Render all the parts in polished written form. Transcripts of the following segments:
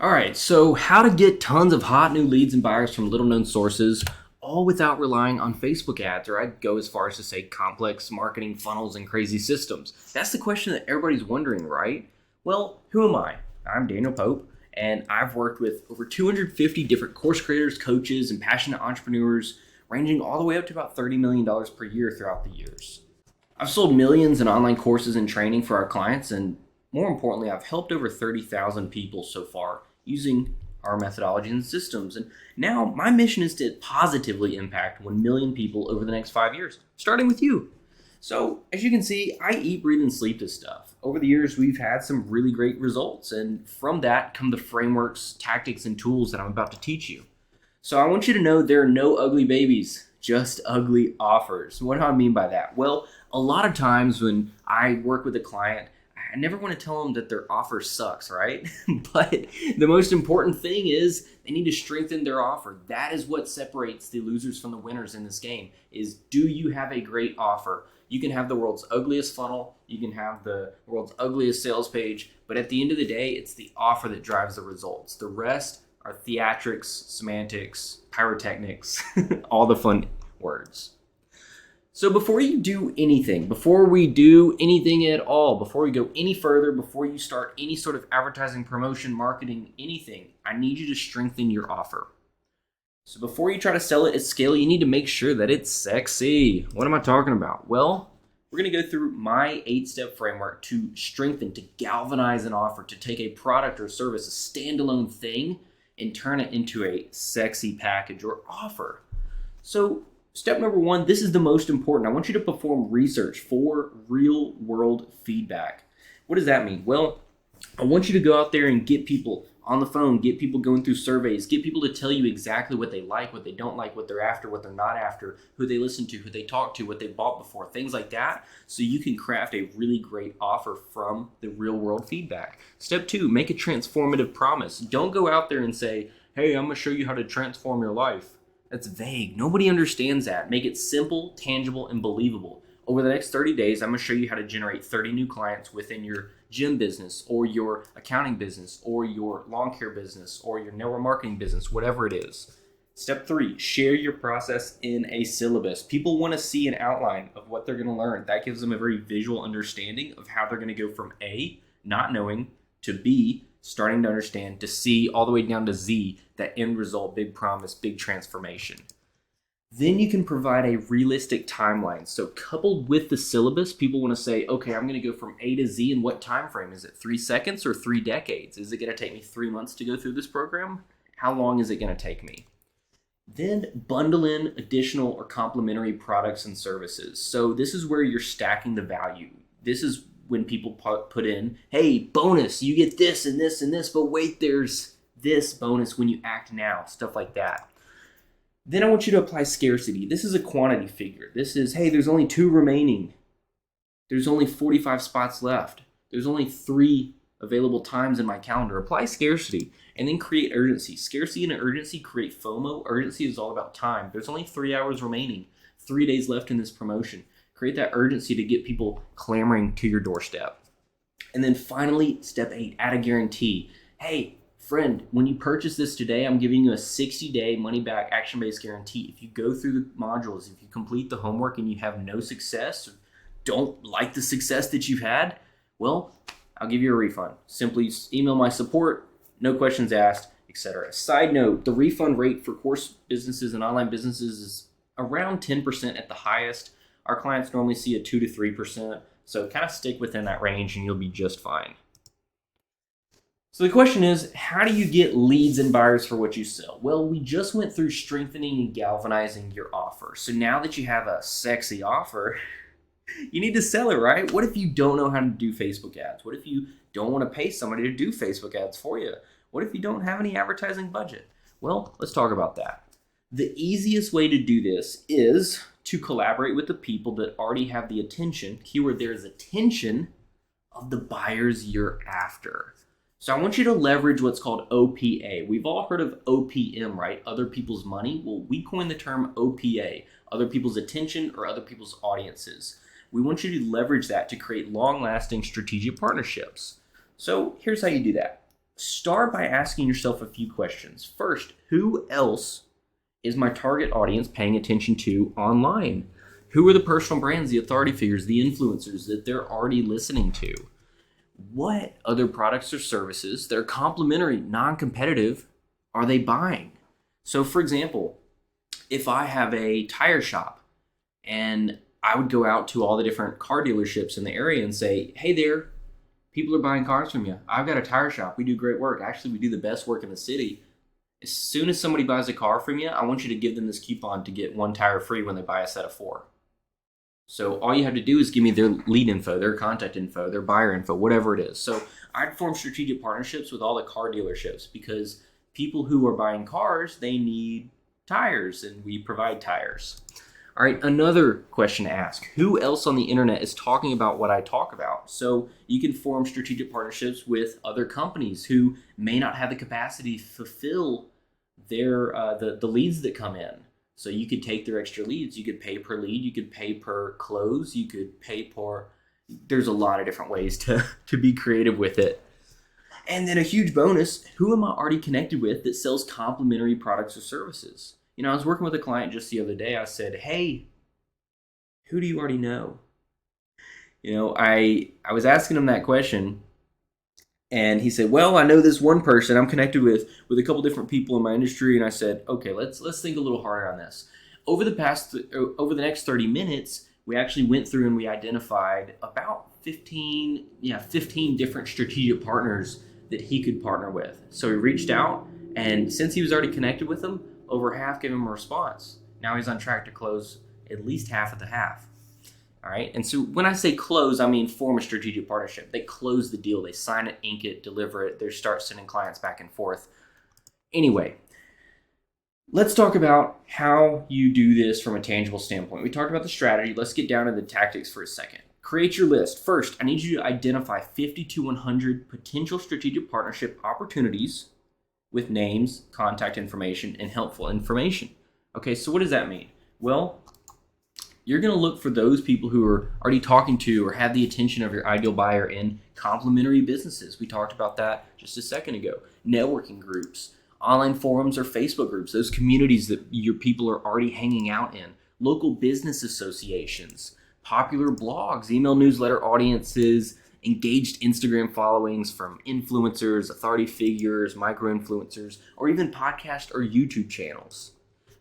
All right, so how to get tons of hot new leads and buyers from little known sources, all without relying on Facebook ads, or I'd go as far as to say complex marketing funnels and crazy systems. That's the question that everybody's wondering, right? Well, who am I? I'm Daniel Pope, and I've worked with over 250 different course creators, coaches, and passionate entrepreneurs, ranging all the way up to about $30 million per year throughout the years. I've sold millions in online courses and training for our clients, and more importantly, I've helped over 30,000 people so far using our methodology and systems. And now my mission is to positively impact 1 million people over the next 5 years, starting with you. So as you can see, I eat, breathe, and sleep this stuff. Over the years, we've had some really great results. And from that come the frameworks, tactics, and tools that I'm about to teach you. So I want you to know there are no ugly babies, just ugly offers. What do I mean by that? Well, a lot of times when I work with a client, I never want to tell them that their offer sucks, right? But the most important thing is they need to strengthen their offer. That is what separates the losers from the winners in this game, is do you have a great offer? You can have the world's ugliest funnel, you can have the world's ugliest sales page, but at the end of the day, it's the offer that drives the results. The rest are theatrics, semantics, pyrotechnics, all the fun words. So before you do anything, before we do anything at all, before we go any further, before you start any sort of advertising, promotion, marketing, anything, I need you to strengthen your offer. So before you try to sell it at scale, you need to make sure that it's sexy. What am I talking about? Well, we're going to go through my 8-step framework to strengthen, to galvanize an offer, to take a product or service, a standalone thing, and turn it into a sexy package or offer. So step number 1, this is the most important. I want you to perform research for real world feedback. What does that mean? Well, I want you to go out there and get people on the phone, get people going through surveys, get people to tell you exactly what they like, what they don't like, what they're after, what they're not after, who they listen to, who they talk to, what they bought before, things like that, so you can craft a really great offer from the real world feedback. Step 2, make a transformative promise. Don't go out there and say, hey, I'm going to show you how to transform your life. That's vague. Nobody understands that. Make it simple, tangible, and believable. Over the next 30 days, I'm going to show you how to generate 30 new clients within your gym business or your accounting business or your lawn care business or your network marketing business, whatever it is. Step 3, share your process in a syllabus. People want to see an outline of what they're going to learn. That gives them a very visual understanding of how they're going to go from A, not knowing, to B, starting to understand, to C, all the way down to Z, that end result, big promise, big transformation. Then you can provide a realistic timeline. So coupled with the syllabus, people want to say, okay, I'm going to go from A to Z in what time frame? Is it 3 seconds or 3 decades? Is it going to take me 3 months to go through this program? How long is it going to take me? Then bundle in additional or complementary products and services. So this is where you're stacking the value. This is when people put in, hey, bonus, you get this and this and this, but wait, there's this bonus when you act now, stuff like that. Then I want you to apply scarcity. This is a quantity figure. This is, hey, there's only 2 remaining. There's only 45 spots left. There's only 3 available times in my calendar. Apply scarcity and then create urgency. Scarcity and urgency create FOMO. Urgency is all about time. There's only 3 hours remaining, 3 days left in this promotion. Create that urgency to get people clamoring to your doorstep. And then finally, step 8, add a guarantee. Hey, friend, when you purchase this today, I'm giving you a 60-day money-back action-based guarantee. If you go through the modules, if you complete the homework and you have no success, or don't like the success that you've had, well, I'll give you a refund. Simply email my support, no questions asked, etc. Side note, the refund rate for course businesses and online businesses is around 10% at the highest. Our clients normally see a 2 to 3%, so kind of stick within that range and you'll be just fine. So the question is, how do you get leads and buyers for what you sell? Well, we just went through strengthening and galvanizing your offer. So now that you have a sexy offer, you need to sell it, right? What if you don't know how to do Facebook ads? What if you don't want to pay somebody to do Facebook ads for you? What if you don't have any advertising budget? Well, let's talk about that. The easiest way to do this is to collaborate with the people that already have the attention, keyword there is attention, of the buyers you're after. So I want you to leverage what's called OPA. We've all heard of OPM, right? Other people's money. Well, we coined the term OPA, other people's attention or other people's audiences. We want you to leverage that to create long-lasting strategic partnerships. So here's how you do that. Start by asking yourself a few questions. First, who else is my target audience paying attention to online? Who are the personal brands, the authority figures, the influencers that they're already listening to? What other products or services that are complementary, non-competitive, are they buying? So, for example, if I have a tire shop and I would go out to all the different car dealerships in the area and say, hey there, people are buying cars from you. I've got a tire shop. We do great work. Actually, we do the best work in the city. As soon as somebody buys a car from you, I want you to give them this coupon to get one tire free when they buy a set of 4. So all you have to do is give me their lead info, their contact info, their buyer info, whatever it is. So I'd form strategic partnerships with all the car dealerships because people who are buying cars, they need tires and we provide tires. All right, another question to ask. Who else on the internet is talking about what I talk about? So you can form strategic partnerships with other companies who may not have the capacity to fulfill their the leads that come in. So you could take their extra leads. You could pay per lead. You could pay per close. You could pay per... There's a lot of different ways to be creative with it. And then a huge bonus, who am I already connected with that sells complementary products or services? You know, I was working with a client just the other day. I said, hey, who do you already know? You know, I was asking him that question. And he said, well, I know this one person I'm connected with a couple different people in my industry. And I said, okay, let's think a little harder on this. Over the next 30 minutes, we actually went through and we identified about 15 different strategic partners that he could partner with. So he reached out, and since he was already connected with them, over half gave him a response. Now he's on track to close at least half of the half. All right. And so when I say close, I mean form a strategic partnership. They close the deal. They sign it, ink it, deliver it. They start sending clients back and forth. Anyway, let's talk about how you do this from a tangible standpoint. We talked about the strategy. Let's get down to the tactics for a second. Create your list. First, I need you to identify 50 to 100 potential strategic partnership opportunities with names, contact information, and helpful information. Okay, so what does that mean? Well, you're going to look for those people who are already talking to or have the attention of your ideal buyer in complementary businesses. We talked about that just a second ago. Networking groups, online forums or Facebook groups, those communities that your people are already hanging out in, local business associations, popular blogs, email newsletter audiences, engaged Instagram followings from influencers, authority figures, micro-influencers, or even podcast or YouTube channels.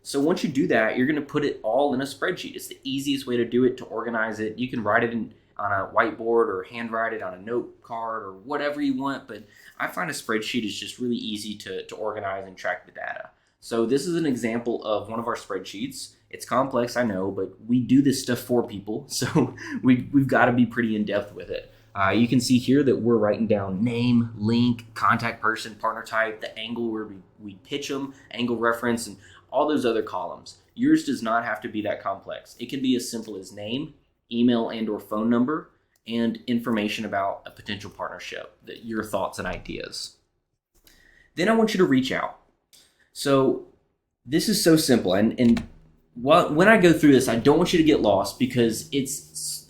So once you do that, you're going to put it all in a spreadsheet. It's the easiest way to do it, to organize it. You can write it on a whiteboard or handwrite it on a note card or whatever you want, but I find a spreadsheet is just really easy to organize and track the data. So this is an example of one of our spreadsheets. It's complex, I know, but we do this stuff for people, so we've got to be pretty in-depth with it. You can see here that we're writing down name, link, contact person, partner type, the angle where we pitch them, angle reference, and all those other columns. Yours does not have to be that complex. It can be as simple as name, email, and or phone number, and information about a potential partnership, your thoughts and ideas. Then I want you to reach out. So this is so simple. And when I go through this, I don't want you to get lost because it's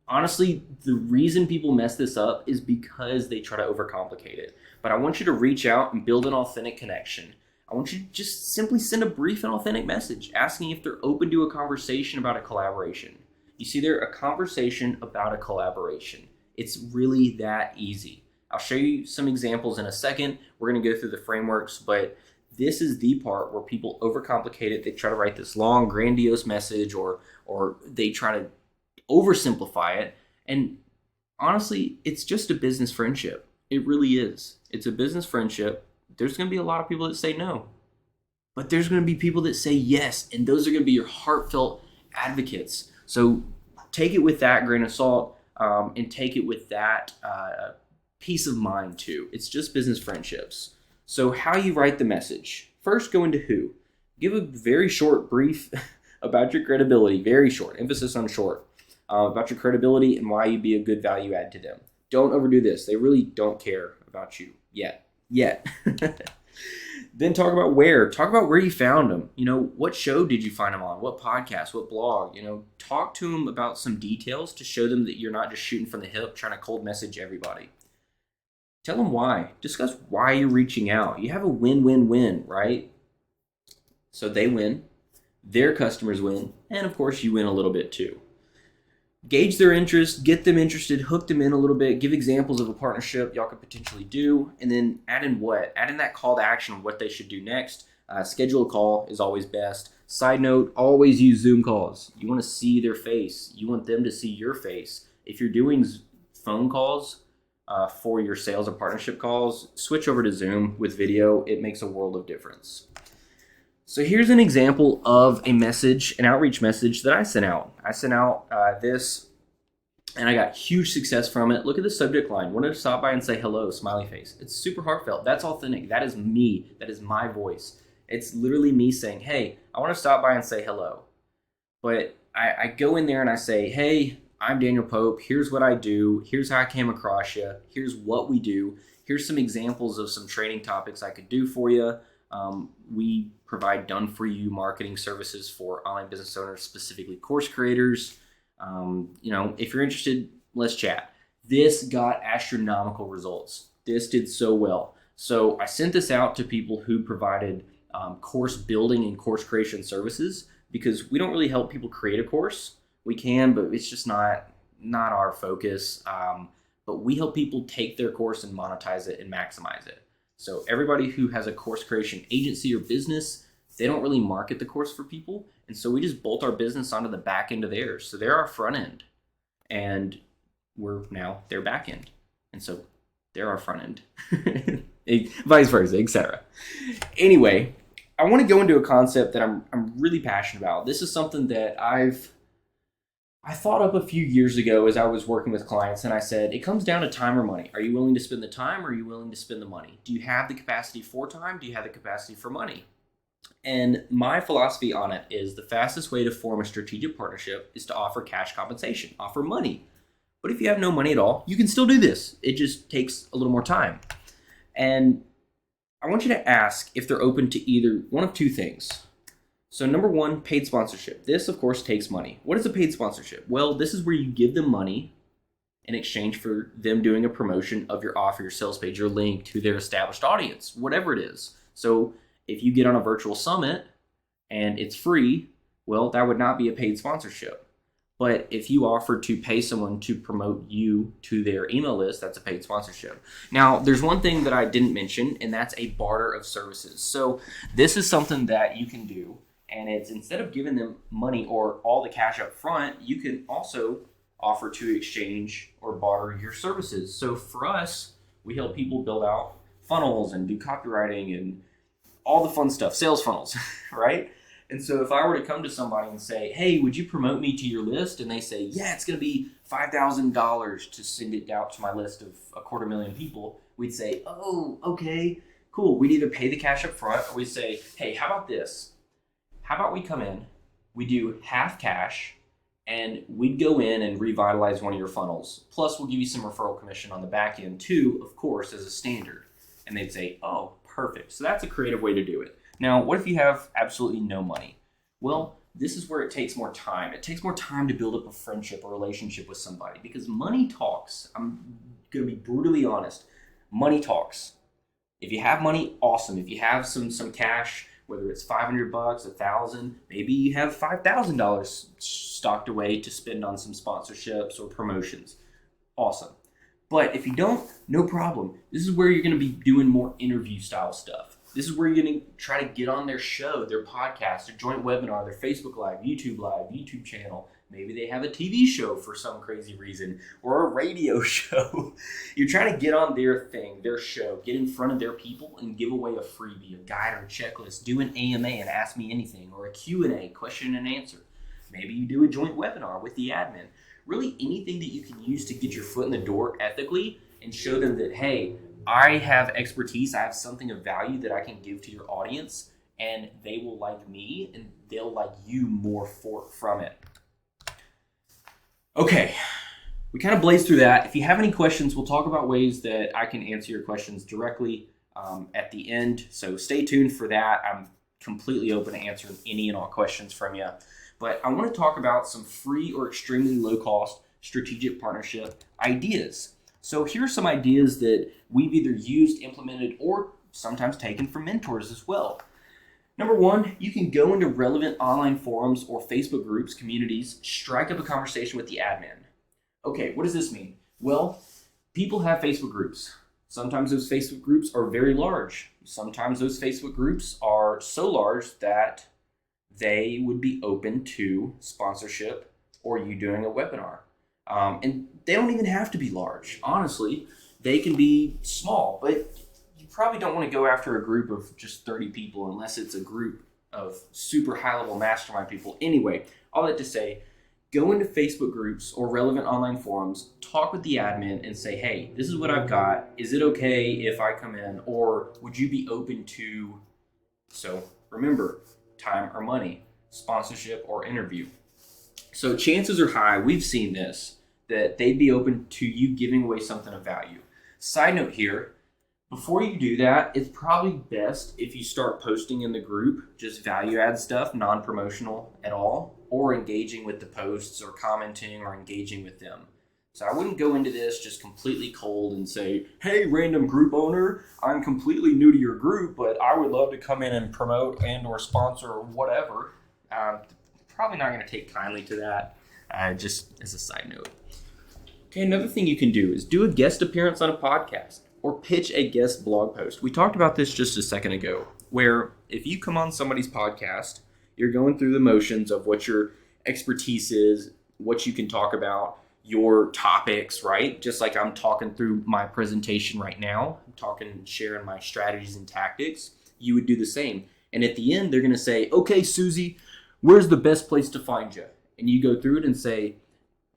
honestly, the reason people mess this up is because they try to overcomplicate it. But I want you to reach out and build an authentic connection. I want you to just simply send a brief and authentic message asking if they're open to a conversation about a collaboration. You see there, a conversation about a collaboration. It's really that easy. I'll show you some examples in a second. We're going to go through the frameworks, but this is the part where people overcomplicate it. They try to write this long, grandiose message or they try to oversimplify it. And honestly, it's just a business friendship. It really is. It's a business friendship. There's going to be a lot of people that say no, but there's going to be people that say yes, and those are going to be your heartfelt advocates. So take it with that grain of salt, and take it with that peace of mind too. It's just business friendships. So how you write the message. First, go into who. Give a very short brief about your credibility, very short, emphasis on short, about your credibility and why you'd be a good value add to them. Don't overdo this. They really don't care about you yet. Then talk about where. Talk about where you found them. You know, what show did you find them on? What podcast? What blog? You know, talk to them about some details to show them that you're not just shooting from the hip trying to cold message everybody. Tell them why. Discuss why you're reaching out. You have a win-win-win, right? So they win, their customers win, and of course you win a little bit too. Gauge their interest, get them interested, hook them in a little bit, give examples of a partnership y'all could potentially do, and then add in what? Add in that call to action, what they should do next. Schedule a call is always best. Side note, always use Zoom calls. You want to see their face. You want them to see your face. If you're doing phone calls for your sales or partnership calls, switch over to Zoom with video. It makes a world of difference. So here's an example of a message, an outreach message that I sent out. I sent out this, and I got huge success from it. Look at the subject line. Wanted to stop by and say hello, smiley face. It's super heartfelt. That's authentic. That is me. That is my voice. It's literally me saying, hey, I want to stop by and say hello. But I go in there and I say, hey, I'm Daniel Pope. Here's what I do. Here's how I came across you. Here's what we do. Here's some examples of some training topics I could do for you. We provide done-for-you marketing services for online business owners, specifically course creators. If you're interested, let's chat. This got astronomical results. This did so well. So I sent this out to people who provided course building and course creation services, because we don't really help people create a course. We can, but it's just not our focus. But we help people take their course and monetize it and maximize it. So everybody who has a course creation agency or business, they don't really market the course for people. And so we just bolt our business onto the back end of theirs. So they're our front end, and we're now their back end. And so they're our front end, vice versa, etc. Anyway, I want to go into a concept that I'm really passionate about. This is something that I thought up a few years ago as I was working with clients, and I said, it comes down to time or money. Are you willing to spend the time, or are you willing to spend the money? Do you have the capacity for time? Do you have the capacity for money? And my philosophy on it is the fastest way to form a strategic partnership is to offer cash compensation, offer money. But if you have no money at all, you can still do this. It just takes a little more time. And I want you to ask if they're open to either one of two things. So number one, paid sponsorship. This, of course, takes money. What is a paid sponsorship? Well, this is where you give them money in exchange for them doing a promotion of your offer, your sales page, your link to their established audience, whatever it is. So if you get on a virtual summit and it's free, well, that would not be a paid sponsorship. But if you offer to pay someone to promote you to their email list, that's a paid sponsorship. Now, there's one thing that I didn't mention, and that's a barter of services. So this is something that you can do. And it's, instead of giving them money or all the cash up front, you can also offer to exchange or barter your services. So for us, we help people build out funnels and do copywriting and all the fun stuff, sales funnels, right? And so if I were to come to somebody and say, hey, would you promote me to your list? And they say, yeah, it's going to be $5,000 to send it out to my list of 250,000 people. We'd say, oh, okay, cool. We'd either pay the cash up front, or we'd say, hey, how about this? How about we come in, we do half cash, and we'd go in and revitalize one of your funnels. Plus, we'll give you some referral commission on the back end too, of course, as a standard. And they'd say, oh, perfect. So that's a creative way to do it. Now, what if you have absolutely no money? Well, this is where it takes more time. It takes more time to build up a friendship or relationship with somebody, because money talks. I'm going to be brutally honest. Money talks. If you have money, awesome. If you have some cash, whether it's $500, $1,000, maybe you have $5,000 stocked away to spend on some sponsorships or promotions. Awesome. But if you don't, no problem. This is where you're going to be doing more interview style stuff. This is where you're going to try to get on their show, their podcast, their joint webinar, their Facebook Live, YouTube channel. Maybe they have a TV show for some crazy reason, or a radio show. You're trying to get on their thing, their show, get in front of their people and give away a freebie, a guide or a checklist, do an AMA and ask me anything, or a Q&A, question and answer. Maybe you do a joint webinar with the admin. Really anything that you can use to get your foot in the door ethically and show them that, hey, I have expertise, I have something of value that I can give to your audience, and they will like me and they'll like you more from it. Okay, we kind of blazed through that. If you have any questions, we'll talk about ways that I can answer your questions directly at the end. So stay tuned for that. I'm completely open to answering any and all questions from you. But I want to talk about some free or extremely low-cost strategic partnership ideas. So here are some ideas that we've either used, implemented, or sometimes taken from mentors as well. Number one, you can go into relevant online forums or Facebook groups, communities, strike up a conversation with the admin. Okay, what does this mean? Well, people have Facebook groups. Sometimes those Facebook groups are very large. Sometimes those Facebook groups are so large that they would be open to sponsorship or you doing a webinar. And they don't even have to be large. Honestly, they can be small, but you probably don't want to go after a group of just 30 people unless it's a group of super high-level mastermind people. Anyway, all that to say, go into Facebook groups or relevant online forums, talk with the admin and say, hey, this is what I've got. Is it okay if I come in? Or would you be open to, so remember, time or money, sponsorship or interview. So chances are high, we've seen this, that they'd be open to you giving away something of value. Side note here, before you do that, it's probably best if you start posting in the group just value add stuff, non-promotional at all, or engaging with the posts or commenting or engaging with them. So I wouldn't go into this just completely cold and say, hey, random group owner, I'm completely new to your group, but I would love to come in and promote and or sponsor or whatever. Probably not going to take kindly to that, just as a side note. Okay, another thing you can do is do a guest appearance on a podcast or pitch a guest blog post. We talked about this just a second ago, where if you come on somebody's podcast, you're going through the motions of what your expertise is, what you can talk about, your topics, right? Just like I'm talking through my presentation right now, I'm talking, sharing my strategies and tactics, you would do the same. And at the end, they're going to say, okay, Susie, where's the best place to find you? And you go through it and say,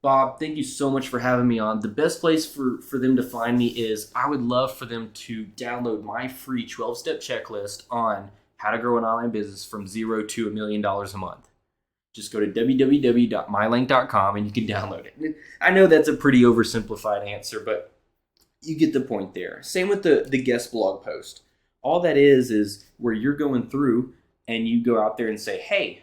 Bob, thank you so much for having me on. The best place for them to find me is I would love for them to download my free 12-step checklist on how to grow an online business from $0 to $1 million a month. Just go to www.mylink.com and you can download it. I know that's a pretty oversimplified answer, but you get the point there. Same with the guest blog post. All that is where you're going through and you go out there and say, hey,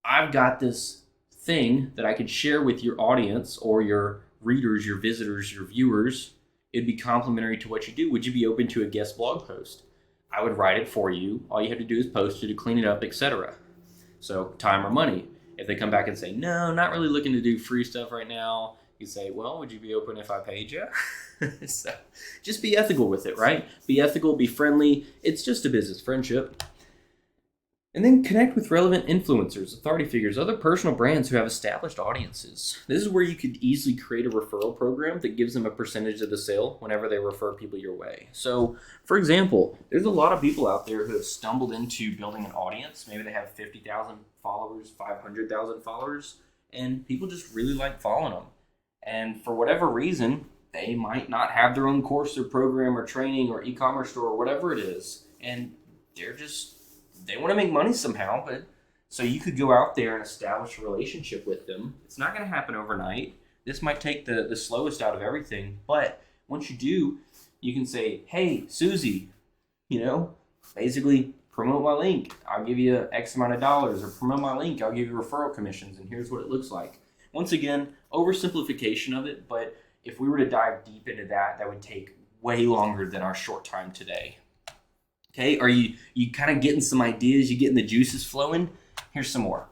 I've got this thing that I could share with your audience or your readers, your visitors, your viewers. It'd be complimentary to what you do. Would you be open to a guest blog post? I would write it for you. All you have to do is post it, to clean it up, etc. So time or money. If they come back and say, no, not really looking to do free stuff right now, you say, well, would you be open if I paid you? So just be ethical with it, right? Be ethical, be friendly. It's just a business friendship. And then connect with relevant influencers, authority figures, other personal brands who have established audiences. This is where you could easily create a referral program that gives them a percentage of the sale whenever they refer people your way. So, for example, there's a lot of people out there who have stumbled into building an audience. Maybe they have 50,000 followers, 500,000 followers, and people just really like following them. And for whatever reason, they might not have their own course or program or training or e-commerce store or whatever it is. And they want to make money somehow, but so you could go out there and establish a relationship with them. It's not going to happen overnight. This might take the slowest out of everything, but once you do, you can say, hey, Susie, basically promote my link. I'll give you X amount of dollars, or promote my link. I'll give you referral commissions, and here's what it looks like. Once again, oversimplification of it, but if we were to dive deep into that, that would take way longer than our short time today. Okay, are you kind of getting some ideas? You getting the juices flowing? Here's some more.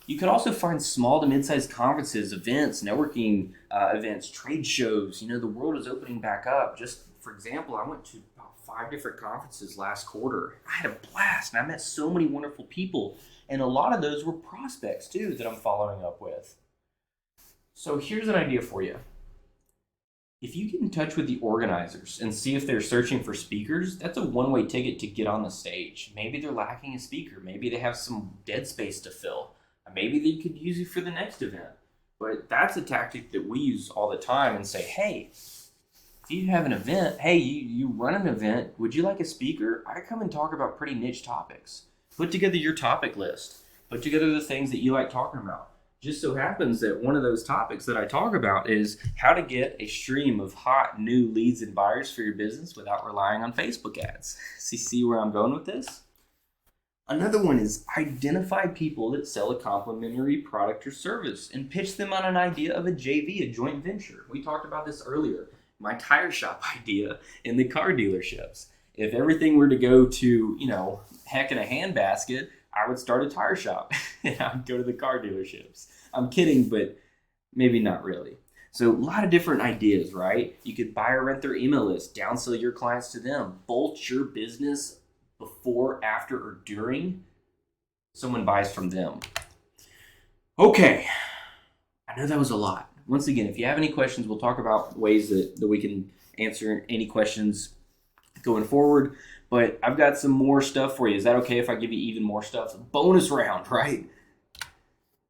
You could also find small to mid-sized conferences, events, networking events, trade shows. The world is opening back up. Just for example, I went to about 5 different conferences last quarter. I had a blast, and I met so many wonderful people. And a lot of those were prospects, too, that I'm following up with. So here's an idea for you. If you get in touch with the organizers and see if they're searching for speakers, that's a one-way ticket to get on the stage. Maybe they're lacking a speaker. Maybe they have some dead space to fill. Maybe they could use you for the next event. But that's a tactic that we use all the time and say, hey, if you have an event, hey, you run an event, would you like a speaker? I come and talk about pretty niche topics. Put together your topic list. Put together the things that you like talking about. Just so happens that one of those topics that I talk about is how to get a stream of hot new leads and buyers for your business without relying on Facebook ads. See where I'm going with this? Another one is identify people that sell a complementary product or service and pitch them on an idea of a JV, a joint venture. We talked about this earlier. my tire shop idea in the car dealerships. If everything were to go to, heck in a handbasket, I would start a tire shop and I would go to the car dealerships. I'm kidding, but maybe not really. So a lot of different ideas, right? You could buy or rent their email list, downsell your clients to them, bolt your business before, after, or during someone buys from them. Okay, I know that was a lot. Once again, if you have any questions, we'll talk about ways that we can answer any questions going forward. But I've got some more stuff for you. Is that okay if I give you even more stuff? Bonus round, right?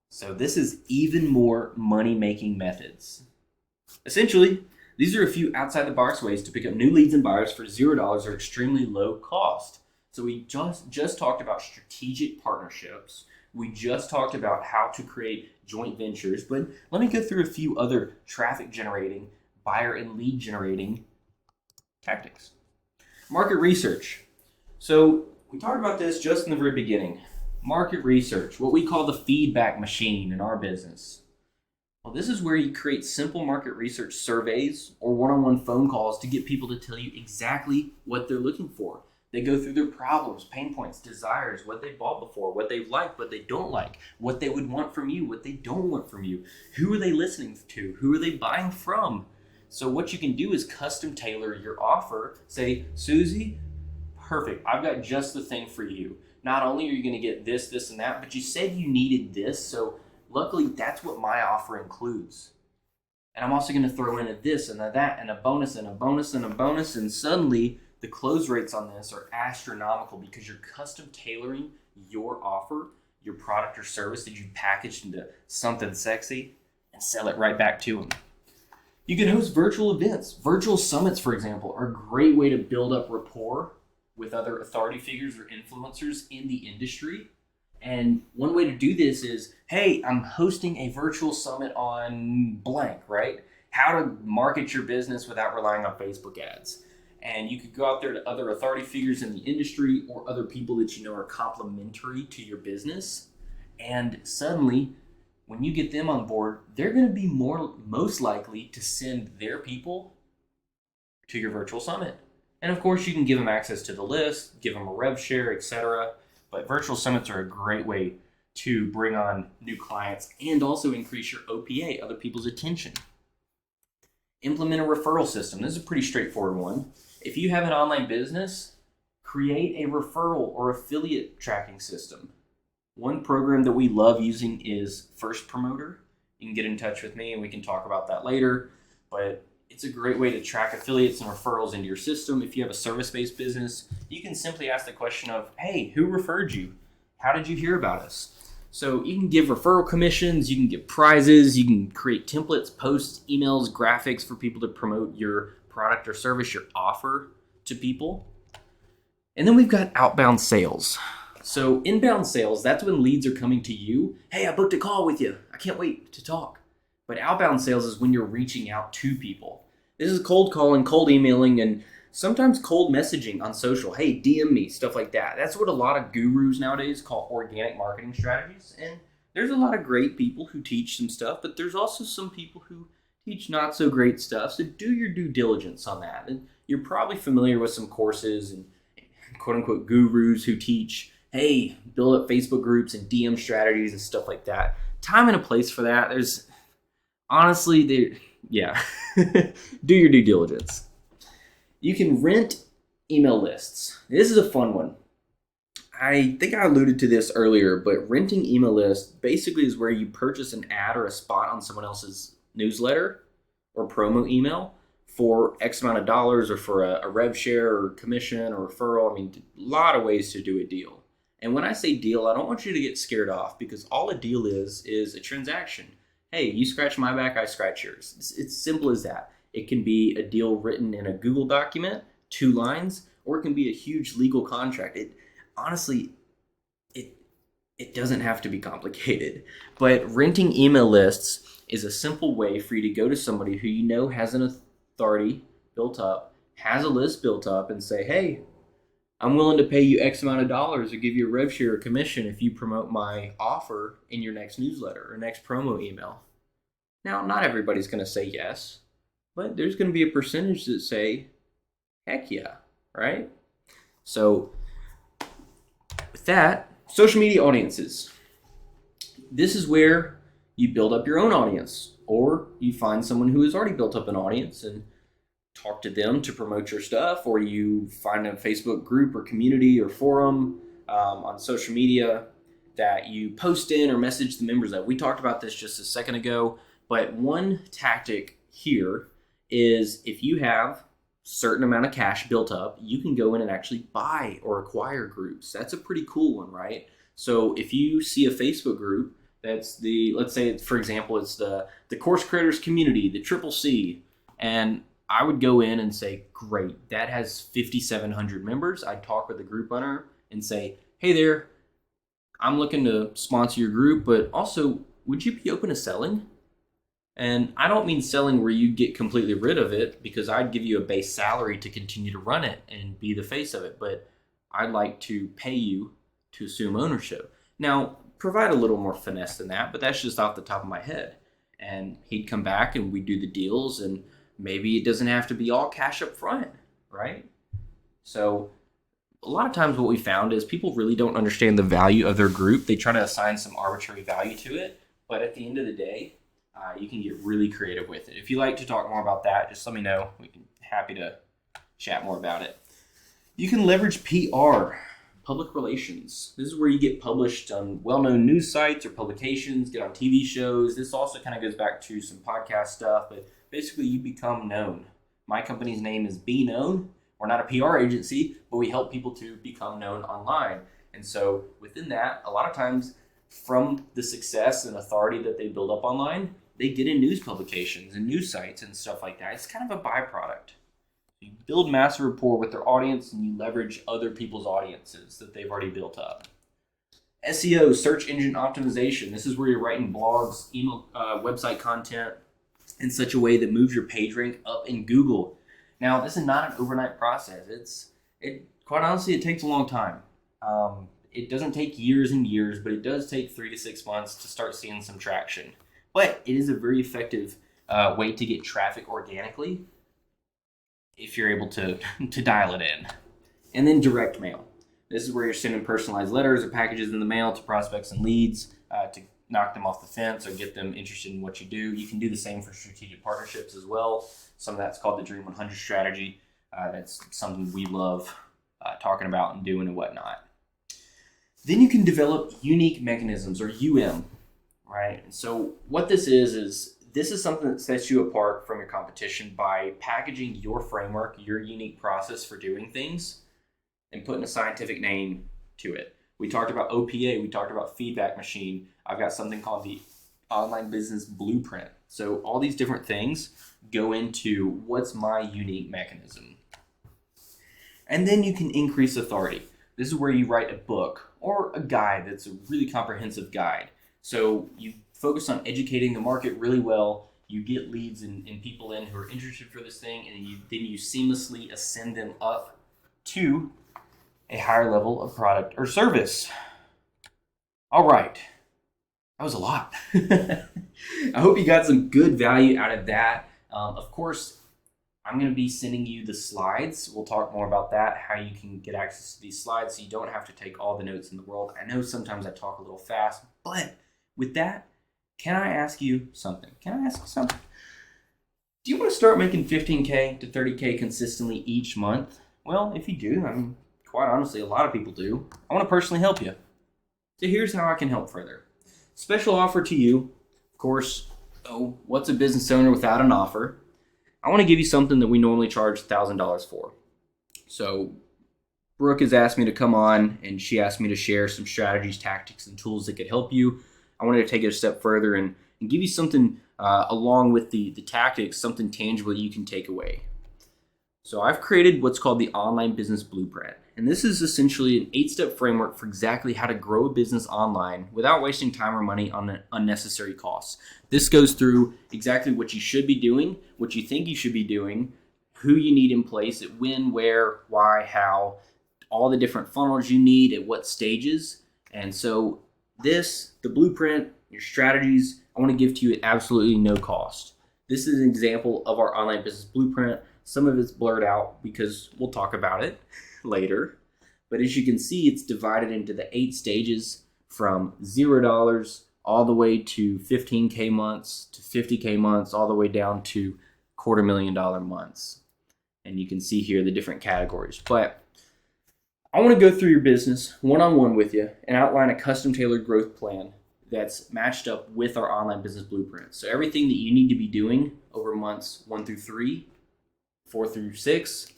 So this is even more money-making methods. Essentially, these are a few outside-the-box ways to pick up new leads and buyers for $0 or extremely low cost. So we just talked about strategic partnerships. We just talked about how to create joint ventures, but let me go through a few other traffic-generating, buyer and lead-generating tactics. Market research. So we talked about this just in the very beginning. Market research, what we call the feedback machine in our business. Well, this is where you create simple market research surveys or one-on-one phone calls to get people to tell you exactly what they're looking for. They go through their problems, pain points, desires, what they bought before, what they like, what they don't like, what they would want from you, what they don't want from you. Who are they listening to? Who are they buying from? So what you can do is custom tailor your offer. Say, Susie, perfect. I've got just the thing for you. Not only are you going to get this, this, and that, but you said you needed this. So luckily, that's what my offer includes. And I'm also going to throw in a this and a that and a bonus and a bonus and a bonus. And suddenly, the close rates on this are astronomical because you're custom tailoring your offer, your product or service that you packaged into something sexy and sell it right back to them. You can host virtual events. Virtual summits, for example, are a great way to build up rapport with other authority figures or influencers in the industry. And one way to do this is, hey, I'm hosting a virtual summit on blank, right? How to market your business without relying on Facebook ads. And you could go out there to other authority figures in the industry or other people that you know are complementary to your business. And suddenly, when you get them on board, they're going to be most likely to send their people to your virtual summit. And of course, you can give them access to the list, give them a rev share, etc. But virtual summits are a great way to bring on new clients and also increase your OPA, other people's attention. Implement a referral system. This is a pretty straightforward one. If you have an online business, create a referral or affiliate tracking system. One program that we love using is First Promoter. You can get in touch with me and we can talk about that later. But it's a great way to track affiliates and referrals into your system. If you have a service-based business, you can simply ask the question of, hey, who referred you? How did you hear about us? So you can give referral commissions, you can give prizes, you can create templates, posts, emails, graphics for people to promote your product or service, your offer to people. And then we've got outbound sales. So inbound sales, that's when leads are coming to you. Hey, I booked a call with you. I can't wait to talk. But outbound sales is when you're reaching out to people. This is cold calling, cold emailing, and sometimes cold messaging on social. Hey, DM me, stuff like that. That's what a lot of gurus nowadays call organic marketing strategies. And there's a lot of great people who teach some stuff, but there's also some people who teach not so great stuff. So do your due diligence on that. And you're probably familiar with some courses and quote unquote gurus who teach, hey, build up Facebook groups and DM strategies and stuff like that. Time and a place for that. There's honestly, yeah, do your due diligence. You can rent email lists. This is a fun one. I think I alluded to this earlier, but renting email lists basically is where you purchase an ad or a spot on someone else's newsletter or promo email for X amount of dollars or for a rev share or commission or referral. I mean, a lot of ways to do a deal. And when I say deal, I don't want you to get scared off because all a deal is a transaction. Hey, you scratch my back, I scratch yours. It's simple as that. It can be a deal written in a Google document, 2 lines, or it can be a huge legal contract. Honestly, it doesn't have to be complicated. But renting email lists is a simple way for you to go to somebody who you know has an authority built up, has a list built up, and say, hey, I'm willing to pay you X amount of dollars or give you a rev share or commission if you promote my offer in your next newsletter or next promo email. Now, not everybody's going to say yes, but there's going to be a percentage that say, heck yeah, right? So with that, social media audiences. This is where you build up your own audience, or you find someone who has already built up an audience and talk to them to promote your stuff, or you find a Facebook group or community or forum on social media that you post in or message the members of. We talked about this just a second ago, but one tactic here is if you have certain amount of cash built up, you can go in and actually buy or acquire groups. That's a pretty cool one, right? So if you see a Facebook group that's let's say, for example, it's the course creators community, the Triple C, and I would go in and say, great, that has 5,700 members. I'd talk with the group owner and say, hey there, I'm looking to sponsor your group, but also, would you be open to selling? And I don't mean selling where you get completely rid of it, because I'd give you a base salary to continue to run it and be the face of it, but I'd like to pay you to assume ownership. Now, provide a little more finesse than that, but that's just off the top of my head. And he'd come back and we'd do the deals, and maybe it doesn't have to be all cash up front, right? So a lot of times what we found is people really don't understand the value of their group. They try to assign some arbitrary value to it, but at the end of the day, you can get really creative with it. If you'd like to talk more about that, just let me know. We can happy to chat more about it. You can leverage PR, public relations. This is where you get published on well-known news sites or publications, get on TV shows. This also kind of goes back to some podcast stuff, but basically you become known. My company's name is Be Known. We're not a PR agency, but we help people to become known online. And so within that, a lot of times from the success and authority that they build up online, they get in news publications and news sites and stuff like that. It's kind of a byproduct. You build massive rapport with their audience, and you leverage other people's audiences that they've already built up. SEO, search engine optimization. This is where you're writing blogs, email, website content in such a way that moves your page rank up in Google. Now, this is not an overnight process. Quite honestly, it takes a long time. It doesn't take years and years, but it does take 3 to 6 months to start seeing some traction. But it is a very effective way to get traffic organically if you're able to dial it in. And then direct mail. This is where you're sending personalized letters or packages in the mail to prospects and leads to knock them off the fence or get them interested in what you do. You can do the same for strategic partnerships as well. Some of that's called the Dream 100 strategy. That's something we love talking about and doing and whatnot. Then you can develop unique mechanisms, or UM, right? And so what this is this is something that sets you apart from your competition by packaging your framework, your unique process for doing things, and putting a scientific name to it. We talked about OPA, we talked about feedback machine. I've got something called the online business blueprint. So all these different things go into what's my unique mechanism. And then you can increase authority. This is where you write a book or a guide that's a really comprehensive guide. So you focus on educating the market really well. You get leads and people in who are interested for this thing, and then you seamlessly ascend them up to a higher level of product or service. All right. That was a lot. I hope you got some good value out of that. Of course, I'm going to be sending you the slides. We'll talk more about that, how you can get access to these slides so you don't have to take all the notes in the world. I know sometimes I talk a little fast, but with that, can I ask you something? Do you want to start making $15K to $30K consistently each month? Well, if you do, I mean, quite honestly, a lot of people do. I want to personally help you. So here's how I can help further. Special offer to you. Of course, what's a business owner without an offer? I want to give you something that we normally charge $1,000 for. So Brooke has asked me to come on, and she asked me to share some strategies, tactics, and tools that could help you. I wanted to take it a step further and give you something along with the tactics, something tangible you can take away. So I've created what's called the Online Business Blueprint. And this is essentially an 8-step framework for exactly how to grow a business online without wasting time or money on unnecessary costs. This goes through exactly what you should be doing, what you think you should be doing, who you need in place, at when, where, why, how, all the different funnels you need at what stages. And so the blueprint, your strategies, I want to give to you at absolutely no cost. This is an example of our online business blueprint. Some of it's blurred out because we'll talk about it later. But as you can see, it's divided into the 8 stages from $0 all the way to 15K months to 50K months, all the way down to $250,000 months. And you can see here the different categories. But I want to go through your business one-on-one with you and outline a custom tailored growth plan that's matched up with our online business blueprint. So everything that you need to be doing over months 1 through 3, 4 through 6,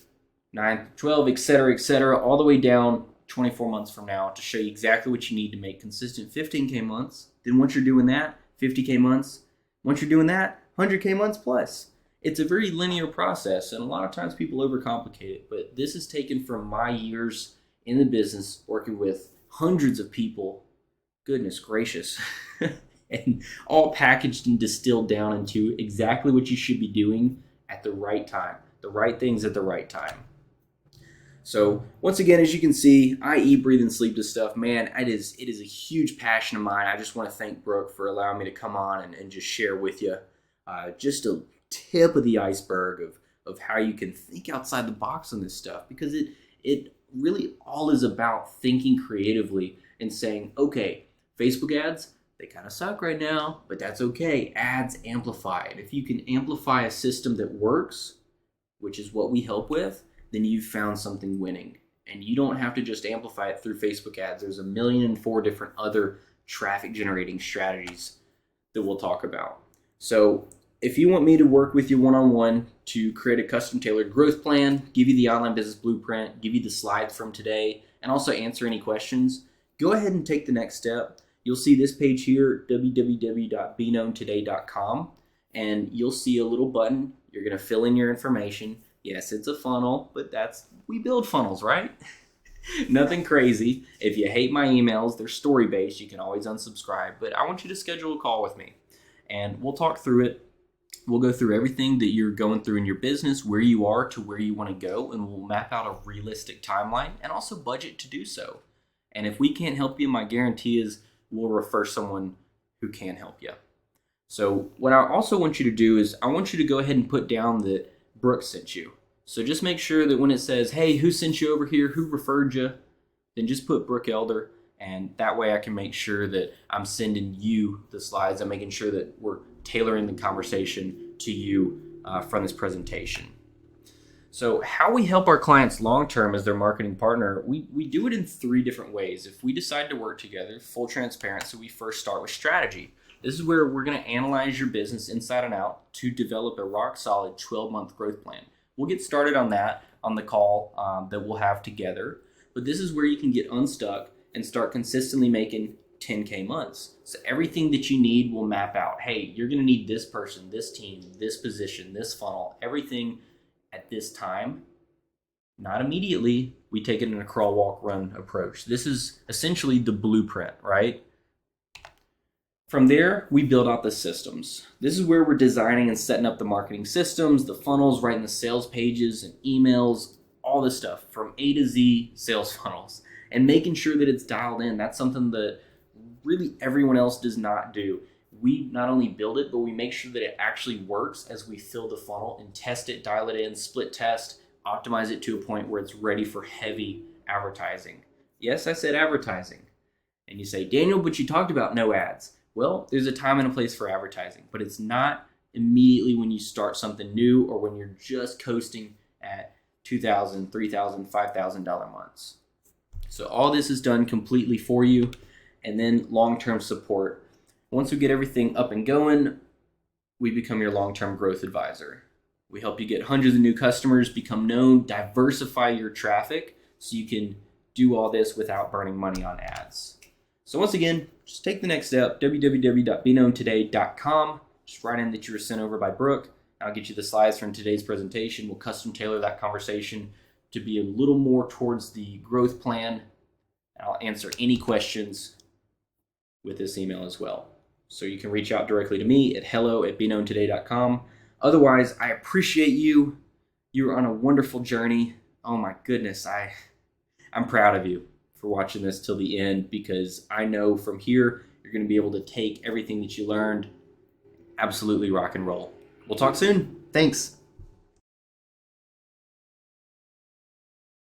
9 through 12, etc., all the way down 24 months from now to show you exactly what you need to make consistent 15K months. Then once you're doing that, 50K months. Once you're doing that, 100K months plus. It's a very linear process, and a lot of times people overcomplicate it, but this is taken from my years in the business working with hundreds of people. Goodness gracious. And all packaged and distilled down into exactly what you should be doing at the right time, the right things at the right time. So once again, as you can see, I eat, breathe, and sleep this stuff. Man, it is a huge passion of mine. I just want to thank Brooke for allowing me to come on and just share with you just a tip of the iceberg of how you can think outside the box on this stuff, because it really all is about thinking creatively and saying, okay, Facebook ads, they kind of suck right now, but that's okay. Ads amplify it. If you can amplify a system that works, which is what we help with, then you've found something winning. And you don't have to just amplify it through Facebook ads. There's 1,000,004 different other traffic generating strategies that we'll talk about. So if you want me to work with you one-on-one to create a custom tailored growth plan, give you the online business blueprint, give you the slides from today, and also answer any questions, go ahead and take the next step. You'll see this page here, www.beknowntoday.com, and you'll see a little button. You're going to fill in your information. Yes, it's a funnel, but we build funnels, right? Nothing crazy. If you hate my emails, they're story-based. You can always unsubscribe, but I want you to schedule a call with me, and we'll talk through it. We'll go through everything that you're going through in your business, where you are to where you want to go, and we'll map out a realistic timeline and also budget to do so. And if we can't help you, my guarantee is we'll refer someone who can help you. So what I also want you to do is I want you to go ahead and put down that Brooke sent you. So just make sure that when it says, hey, who sent you over here, who referred you, then just put Brooke Elder, and that way I can make sure that I'm sending you the slides. I'm making sure that we're tailoring the conversation to you from this presentation. So how we help our clients long-term as their marketing partner, we do it in 3 different ways. If we decide to work together, full transparency, we first start with strategy. This is where we're going to analyze your business inside and out to develop a rock-solid 12-month growth plan. We'll get started on that on the call that we'll have together. But this is where you can get unstuck and start consistently making 10K months. So everything that you need will map out. Hey, you're going to need this person, this team, this position, this funnel, everything at this time. Not immediately. We take it in a crawl, walk, run approach. This is essentially the blueprint, right? From there, we build out the systems. This is where we're designing and setting up the marketing systems, the funnels, writing the sales pages and emails, all this stuff from A to Z sales funnels, and making sure that it's dialed in. That's something that really everyone else does not do. We not only build it, but we make sure that it actually works as we fill the funnel and test it, dial it in, split test, optimize it to a point where it's ready for heavy advertising. Yes, I said advertising. And you say, Daniel, but you talked about no ads. Well, there's a time and a place for advertising, but it's not immediately when you start something new or when you're just coasting at $2,000, $3,000, $5,000 months. So all this is done completely for you. And then long-term support. Once we get everything up and going, we become your long-term growth advisor. We help you get hundreds of new customers, become known, diversify your traffic so you can do all this without burning money on ads. So once again, just take the next step, www.beknowntoday.com. Just write in that you were sent over by Brooke. I'll get you the slides from today's presentation. We'll custom tailor that conversation to be a little more towards the growth plan. I'll answer any questions with this email as well. So you can reach out directly to me at hello@beknowntoday.com. Otherwise, I appreciate you. You're on a wonderful journey. Oh my goodness, I'm proud of you for watching this till the end, because I know from here you're going to be able to take everything that you learned, absolutely rock and roll. We'll talk soon. Thanks.